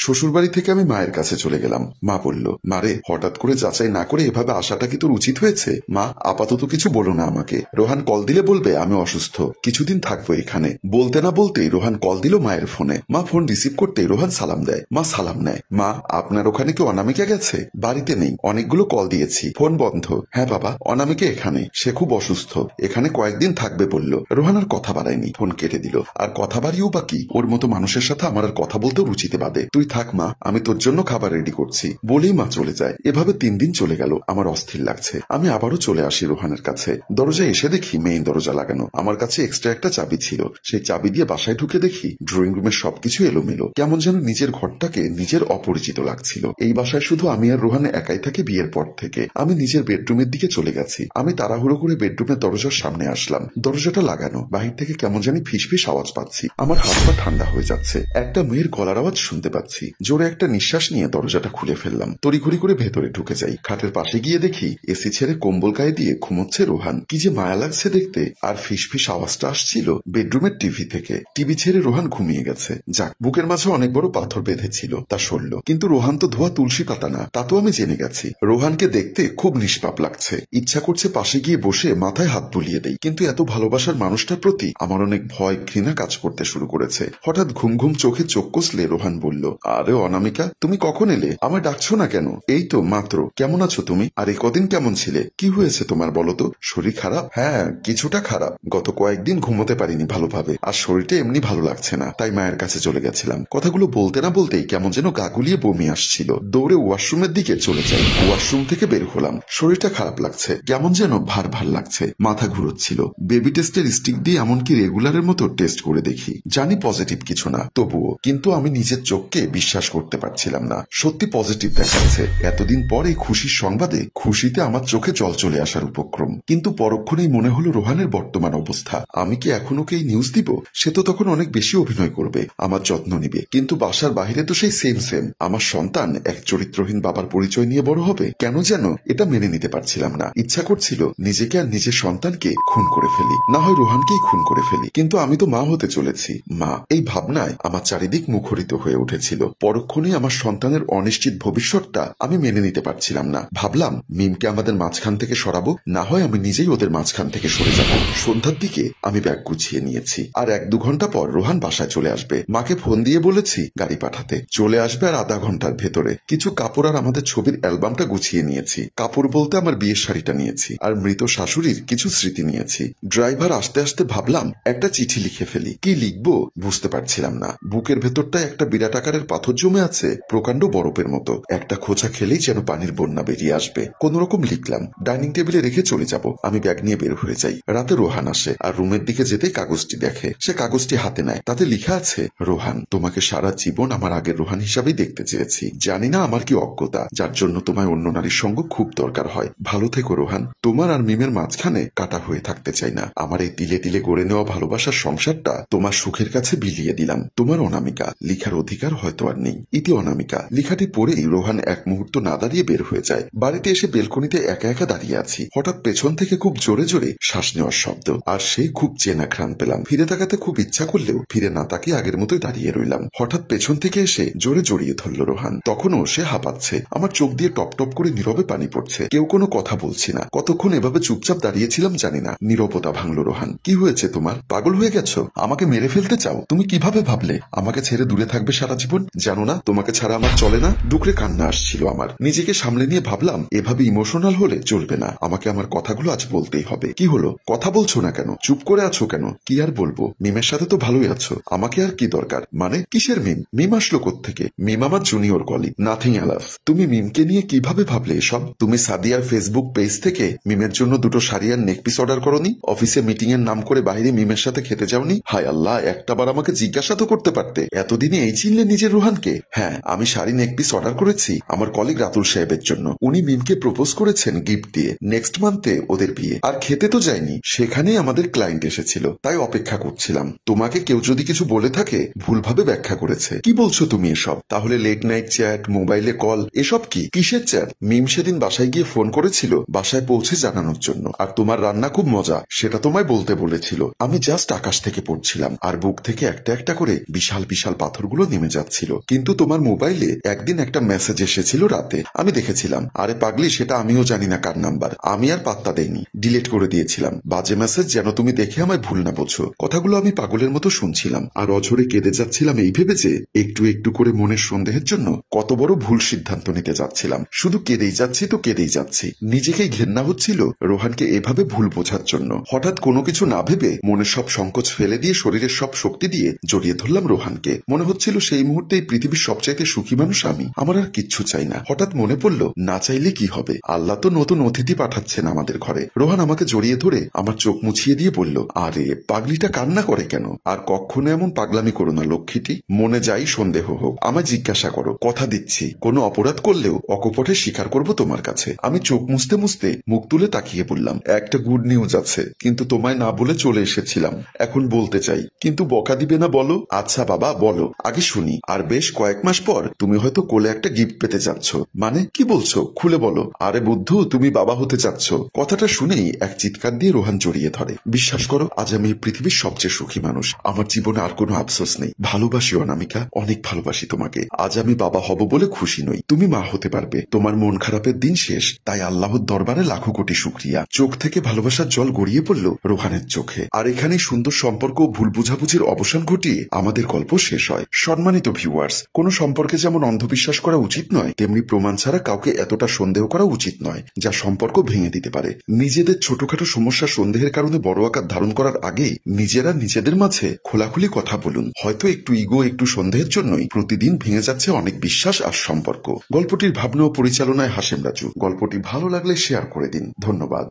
শ্বশুরবাড়ি থেকে আমি মায়ের কাছে চলে গেলাম। মা বলল, মারে হঠাৎ করে যাচাই না করে এভাবে আসাটা কি তোর উচিত হয়েছে? মা, আপাতত কিছু বলো না আমাকে। রোহান কল দিলে বলবে আমি অসুস্থ, কিছুদিন থাকবো এখানে। বলতে না বলতেই রোহান কল দিল মায়ের ফোনে। মা ফোন রিসিভ করতেই রোহান সালাম দেয়। মা সালাম নেয়। মা, আপনার ওখানে কি অনামিকা গেছে? বাড়িতে নেই, অনেকগুলো কল দিয়েছি, ফোন বন্ধ। হ্যাঁ বাবা, অনামিকা এখানে, সে খুব অসুস্থ, এখানে কয়েকদিন থাকবে বলল। রোহান আর কথা বাড়ায়নি, ফোন কেটে দিল। আর কথা বাড়িও বা কি, ওর মতো মানুষের সাথে আমার আর কথা বলতেও রুচিতে বাদে। তুই থাক মা, আমি তোর জন্য খাবার রেডি করছি বলেই মা চলে যায়। এভাবে 3 দিন চলে গেল। আমার অস্থির লাগছে। আমি আবারও চলে আসি রোহানের কাছে। দরজায় এসে দেখি মেইন দরজা লাগানো। আমার কাছে এক্সট্রা একটা চাবি ছিল। সেই চাবি দিয়ে বাসায় ঢুকে দেখি ড্রয়িং রুমের সবকিছু এলোমেলো। কেমন যেন নিজের ঘরটাকে নিজের অপরিচিত লাগছিল। এই বাসায় শুধু আমি আর রোহান একাই থাকি বিয়ের পর থেকে। আমি নিজের বেডরুমের দিকে চলে গেছি। আমি তাড়াহুড়ো করে বেডরুমের দরজার সামনে আসলাম। দরজাটা লাগানো, বাহির থেকে কেমন জানি ফিসফিস আওয়াজ পাচ্ছি। আমার হাত পা ঠান্ডা হয়ে যাচ্ছে। একটা মেয়ের গলার আওয়াজ শুনতে পাচ্ছি। জোরে একটা নিঃশ্বাস নিয়ে দরজাটা খুলে ফেললাম। তড়িঘড়ি করে ভেতরে ঢুকে যাই। খাটের পাশে গিয়ে দেখি এসি ছেড়ে কম্বল গায়ে দিয়ে ঘুমোচ্ছে রোহান। কি যে মায়া লাগছে দেখতে। আর ফিসফিস আওয়াজটা আসছিল বেডরুমের টিভি থেকে। টিভি ছেড়ে রোহান ঘুমিয়ে গেছে। যাক, বুকের মাঝে অনেক বড় পাথর বেঁধেছিল, তা সরল। কিন্তু রোহান তো ধোয়া তুলসী পাতা না, তা তো আমি জেনে গেছি। রোহানকে দেখতে খুব নিষ্পাপ লাগছে। ইচ্ছা করছে পাশে গিয়ে বসে মাথায় হাত বুলিয়ে দেই। কিন্তু এত ভালোবাসার মানুষটার প্রতি আমার অনেক ভয় ঘৃণা কাজ করতে শুরু করেছে। হঠাৎ ঘুম ঘুম চোখে চোখ কষলে রোহান বলল, আরে অনামিকা, তুমি কখন এলে? আমায় ডাকছো না কেন? এই তো মাত্র। কেমন আছো তুমি? আর এই কদিন কেমন ছিলে? কি হয়েছে তোমার বলো তো? শরীর খারাপ? হ্যাঁ, কিছুটা খারাপ। গত কয়েকদিন ঘুমোতে পারিনি ভালোভাবে, আর শরীরটা এমনি ভালো লাগছে না, তাই মায়ের কাছে চলে গেছিলাম। কথাগুলো বলতে না বলতেই কেমন যেন গা গুলিয়ে বমি আসছিল। দৌড়ে ওয়াশরুমের দিকে চলে যাই। ওয়াশরুম থেকে বের হলাম। শরীরটা খারাপ লাগছে, কেমন যেন ভার ভার লাগছে, মাথা ঘুরোচ্ছিল। বেবি টেস্টের স্টিক দিয়ে এমনকি রেগুলারের মতো টেস্ট করে দেখি, জানি পজিটিভ কিছু না, তবুও কিন্তু আমি নিজের চোখকে বিশ্বাস করতে পারছিলাম না। সত্যি পজিটিভ দেখাচ্ছে। এতদিন পর এই খুশির সংবাদে খুশিতে আমার চোখে জল চলে আসার উপক্রম। কিন্তু পরক্ষণেই মনে হলো রোহানের বর্তমান অবস্থা। আমি কি এখন ওকে এই নিউজ দিব? সে তো তখন অনেক বেশি অভিনয় করবে, আমার যত্ন নিবে, কিন্তু বাসার বাহিরে তো সেই সেম সেম। আমার সন্তান এক চরিত্রহীন বাবার পরিচয় নিয়ে বড় হবে, কেন যেন এটা মেনে নিতে পারছিলাম না। ইচ্ছা করছিল নিজেকে আর নিজের সন্তানকে খুন করে ফেলি, না হয় রোহানকেই খুন করে ফেলি। কিন্তু আমি তো মা হতে চলেছি। মা, এই ভাবনায় আমার চারিদিক মুখরিত হয়ে উঠেছিল। পরক্ষণে আমার সন্তানের অনিশ্চিত ভবিষ্যৎটা আমি মেনে নিতে পারছিলাম না। ভাবলাম মিমকে আমাদের মাঝখান থেকে সরাবো, না হয় আমি নিজেই ওদের মাঝখান থেকে সরে যাব। সন্ধ্যার দিকে আমি ব্যাগ গুছিয়ে নিয়েছি। আর 1-2 ঘন্টা পর রোহান বাসায় চলে আসবে। মাকে ফোন দিয়ে বলেছি গাড়ি পাঠাতে। চলে আসবে আর আধা ঘন্টার ভেতরে। কিছু কাপড় আর আমাদের ছবির অ্যালবামটা গুছিয়ে নিয়েছি। কাপড় বলতে আমার বিয়ের শাড়িটা নিয়েছি, আর মৃত শাশুড়ির কিছু স্মৃতি নিয়েছি। ড্রাইভার আসতে আসতে ভাবলাম একটা চিঠি লিখে ফেলি। কি লিখবো বুঝতে পারছিলাম না। বুকের ভেতরটায় একটা বিরাট আকারের পাথর জমে আছে, প্রকাণ্ড বরফের মতো। একটা খোঁচা খেলেই যেন পানির বন্যা বেরিয়ে আসবে। কোন রকম লিখলাম, ডাইনিং টেবিলে রেখে চলে যাব। আমি ব্যাগ নিয়ে বের হয়ে যাই। রাতে রোহান আসে, আর রুমের দিকে যেতেই কাগজটি দেখে। সে কাগজটি হাতে নেয়। তাতে লেখা আছে, রোহান, তোমাকে সারা জীবন আমার আগের রোহান হিসাবেই দেখতে চেয়েছি। জানি না আমার কি অজ্ঞতা, যার জন্য তোমায় অন্য নারীর সঙ্গ খুব দরকার হয়। ভালো থেকো রোহান। তোমার আর মিমের মাঝখানে কাটা হয়ে থাকতে চাই না। আমার এই তিলে তিলে গড়ে নেওয়া ভালোবাসার সংসারটা তোমার সুখের কাছে বিলিয়ে দিলাম। তোমার অনামিকা। লিখার অধিকার হয়তো আর নেই। ইতি অনামিকা। লেখাটি পড়েই রোহান এক মুহূর্ত না দাঁড়িয়ে বের হয়ে যায়। বাড়িতে এসে বেলকনিতে একা একা দাঁড়িয়ে আছি। হঠাৎ পেছন থেকে খুব জোরে জোরে শ্বাস নেওয়ার শব্দ, আর সেই খুব চেনা ঘ্রাণ পেলাম। ফিরে তাকাতে খুব ইচ্ছা করলেও ফিরে না তাকিয়ে আগের মতোই দাঁড়িয়ে রইলাম। হঠাৎ পেছন থেকে এসে জোরে জড়িয়ে ধরল রোহান। তখনও সে হাঁপাচ্ছে। আমার চোখ দিয়ে টপ টপ করে নীরবে পানি পড়ছে। কেউ কোনো কথা বলছি না। কতক্ষণ এভাবে চুপচাপ দাঁড়িয়েছিলাম জানি না। নীরবতা ভাঙল রোহান। কি হয়েছে তোমার? পাগল হয়ে গেছো? আমাকে মেরে ফেলতে চাও? তুমি কিভাবে ভাবলে আমাকে ছেড়ে দূরে থাকবে সারা জীবন? জানো না তোমাকে ছাড়া আমার চলে না। ডুকরে কান্না আসছিল আমার। নিজেকে সামলে নিয়ে ভাবলাম এভাবে ইমোশনাল হলে চলবে না। আমাকে আমার কথাগুলো আজ বলতেই হবে। কি হলো? কথা বলছো না কেন? চুপ করে আছো কেন? কি আর বলবো, মিমের সাথে তো ভালোই আছো। আমাকে আর কি দরকার? মানে কিসের মিম? মিম আসলো কোত্থেকে? মিম আমার জুনিয়র কলিগ, নাথিং এলাস। তুমি মিমকে নিয়ে কিভাবে ভাবলে এসব? তুমি সাদিয়ার ফেসবুক পেজ থেকে মিমের জন্য 2টো শাড়ি আর নেকপিস অর্ডার করনি? অফিসে মিটিং এর নাম করে বাইরে মিমের সাথে খেতে যাওনি? হায় আল্লাহ, একটাবার আমাকে জিজ্ঞাসা তো করতে পারতে। এতদিনে এই চিনলে নিজের রোহানকে? হ্যাঁ, আমি শাড়ি নেকপিস অর্ডার করেছি আমার কলিগ রাতুল সাহেবের জন্য। উনি মিমকে প্রপোজ করেছেন গিফট দিয়ে। নেক্সট মান্থে ওদের বিয়ে। আর খেতে তো যায়নি, সেখানেই আমাদের ক্লায়েন্ট এসেছিল, তাই অপেক্ষা করছিলাম। তোমাকে কেউ যদি কিছু বলে থাকে ভুলভাবে ব্যাখ্যা করেছে। কি বলছো তুমি এসব? তাহলে লেট নাইট চ্যাট, মোবাইলে কল, এসব কি? কিসের চ্যাট? মিম সেদিন বাসায় গিয়ে ফোন করেছিল বাসায় পৌঁছে জানানোর জন্য। আর তোমার রান্না খুব মজা, সেটা তোমায় বলতে বলেছিল। আমি জাস্ট আকাশ থেকে পড়ছিলাম, আর বুক থেকে একটা একটা করে বিশাল বিশাল পাথরগুলো নেমে যাচ্ছিল। কিন্তু তোমার মোবাইলে একদিন একটা মেসেজ এসেছিল রাতে, আমি দেখেছিলাম। আরে পাগলি, সেটা আমিও জানি না কার নাম্বার, আমি আর পাত্তা দেইনি, ডিলিট করে দিয়েছিলাম। বাজে মেসেজ, যেন তুমি দেখে আমায় ভুল না বোঝো। কথাগুলো আমি পাগলের মতো শুনছিলাম আর অঝরে কেঁদে যাচ্ছিলাম এই ভেবে যে একটু একটু করে মনের সন্দেহের জন্য কত বড় ভুল সিদ্ধান্ত নিতে যাচ্ছিলাম। শুধু কেঁদেই যাচ্ছি তো কেঁদেই যাচ্ছি। নিজেকেই ঘেন্না হচ্ছিল রোহানকে এভাবে ভুল বোঝার জন্য। হঠাৎ কোনো কিছু না ভেবে মনের সব সংকোচ ফেলে দিয়ে শরীরের সব শক্তি দিয়ে জড়িয়ে ধরলাম রোহানকে। মনে হচ্ছিল সেই মুহূর্তে এই পৃথিবীর সবচাইতে সুখী মানুষ আমি। আমার আর কিচ্ছু চাই না। হঠাৎ মনে পড়ল, না চাইলে কি হবে, আল্লাহ তো নতুন অতিথি পাঠাচ্ছেন আমাদের ঘরে। রোহান আমাকে জড়িয়ে ধরে আমার চোখ মুছিয়ে দিয়ে বলল, আরে পাগলিটা কান্না করে কেন? আর কখনো এমন পাগলামি করো না লক্ষ্মীটি। মনে যাই সন্দেহ হোক আমায় জিজ্ঞাসা করো, কথা দিচ্ছি কোনো অপরাধ করলেও অকপটে স্বীকার করব তোমার কাছে। আমি চোখ মুছতে মুছতে মুখ তুলে তাকিয়ে বললাম, একটা গুড নিউজ আছে, কিন্তু তোমায় না বলে চলে এসেছিলাম। এখন বলতে চাই, কিন্তু বকা দিবে না বলো? আচ্ছা বাবা বলো, আগে শুনি। আর বেশ কয়েক মাস পর তুমি হয়তো কোলে একটা গিফট পেতে যাচ্ছ। মানে কি বলছো, খুলে বলো। আরে বুদ্ধু, তুমি বাবা হতে চাচ্ছ। কথাটা শুনেই এক চিৎকার দিয়ে রোহান জড়িয়ে ধরে। বিশ্বাস করো, আজ আমি পৃথিবীর সবচেয়ে সুখী মানুষ। আমার জীবনে আর কোনো আফসোস নেই। ভালোবাসি অনামিকা, অনেক ভালোবাসি তোমাকে। আজ আমি বাবা হব বলে খুশি নই, তুমি মা হতে পারবে। তোমার মন খারাপের দিন শেষ, তাই আল্লাহর দরবারে লাখো কোটি শুকরিয়া। চোখ থেকে ভালোবাসার জল গড়িয়ে পড়ল রোহানের চোখে। আর এখানে সুন্দর সম্পর্ক ও ভুল বুঝাবুঝির অবসান ঘটিয়ে আমাদের গল্প শেষ হয়। সম্মানিত ভিউয়ার্স, কোন সম্পর্কে যেমন অন্ধবিশ্বাস করা উচিত নয়, তেমনি প্রমাণ ছাড়া কাউকে এতটা সন্দেহ করা উচিত নয় যা সম্পর্ক ভেঙে দিতে পারে। নিজেদের ছোটখাটো সমস্যা সন্দেহের কারণে বড় আকার ধারণ করার আগে নিজেরা নিজেদের মাঝে খোলাখুলি কথা বলুন। হয়তো একটু ইগো, একটু সন্দেহের জন্যই প্রতিদিন ভেঙে যাচ্ছে অনেক বিশ্বাস আর সম্পর্ক। গল্পটির ভাবনা ও পরিচালনায় হাশেম রাজু। গল্পটি ভালো লাগলে শেয়ার করে দিন। ধন্যবাদ।